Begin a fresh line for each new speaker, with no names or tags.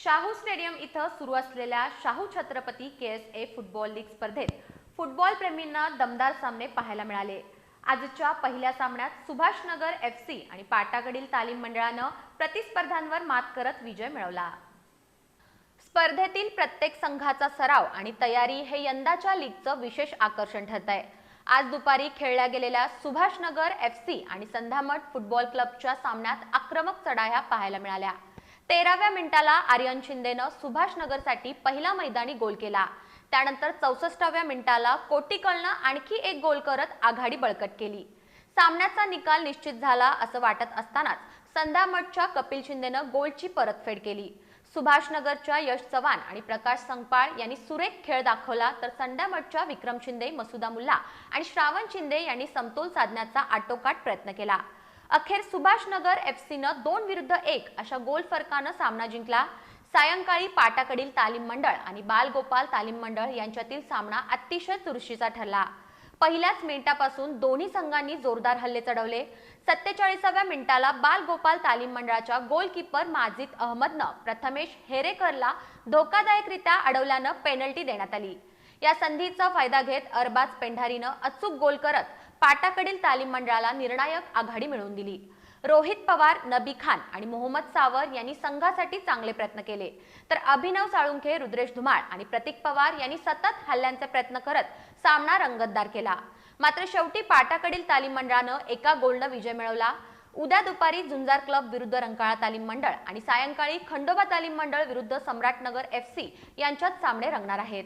Shahu stadium इथं सुरू असलेल्या Shahu Chhatrapati KSA football league स्पर्धेत फुटबॉल प्रेमींना दमदार सामने पाहायला मिळाले। आजच्या पहिल्या सामन्यात सुभाषनगर FC आणि पाटाकडील तालीम मंडळानं प्रतिस्पर्ध्यांवर मात करत विजय मिळवला। स्पर्धेतील प्रत्येक संघाचा सराव आणि तयारी हे यंदाच्या लीगचं विशेष आकर्षण ठरतंय। आज दुपारी खेळल्या गेलेल्या सुभाषनगर FC आणि संधामठ फुटबॉल क्लबच्या सामन्यात आक्रमक चढाया पाहायला मिळाल्या। 13व्या मिनिटाला आर्यन शिंदेनं सुभाषनगरसाठी पहिला मैदानी गोल केला। त्यानंतर 64व्या मिनिटाला कोटिकलनं आणखी एक गोल करत आघाडी बळकट केली। सामन्याचा निकाल निश्चित झाला असं वाटत असतानाच संधामठच्या कपिल शिंदेनं गोलची परतफेड केली। सुभाषनगरच्या यश चव्हाण आणि प्रकाश संगपाळ यांनी सुरेख खेळ दाखवला, तर संधामठच्या विक्रम शिंदे, मसुदा मुल्ला आणि श्रावण शिंदे यांनी समतोल साधण्याचा आटोकाट प्रयत्न केला। अखेर सुभाषनगर FCनं 2-1 अशा गोल फरकानं सामना जिंकला। सायंकाळी पाटाकडील तालीम मंडळ आणि बालगोपाल तालीम मंडळ यांच्यातील सामना अतिशय चुरशीचा ठरला। पहिल्याच मिनिटापासून दोन्ही संघांनी जोरदार हल्ले चढवले। 47व्या मिनिटाला बालगोपाल तालीम मंडळाच्या गोलकीपर माजिद अहमदनं प्रथमेश हेरेकरला धोकादायकरित्या अडवल्यानं पेनल्टी देण्यात आली। या संधीचा फायदा घेत अरबाज पेंढारीनं अचूक गोल करत पाटाकडील तालीम मंडळाला निर्णायक आघाडी मिळवून दिली। रोहित पवार, नबी खान आणि मोहम्मद सावर यांनी संघासाठी चांगले प्रयत्न केले, तर अभिनव साळुंखे, रुद्रेश धुमाळ आणि प्रतीक पवार यांनी सतत हल्ल्यांचे प्रयत्न करत सामना रंगतदार केला। मात्र शेवटी पाटाकडील तालीम मंडळानं एका गोलनं विजय मिळवला। उद्या दुपारी झुंजार क्लब विरुद्ध रंकाळा तालीम मंडळ आणि सायंकाळी खंडोबा तालीम मंडळ विरुद्ध सम्राटनगर FC यांच्यात सामने रंगणार आहेत।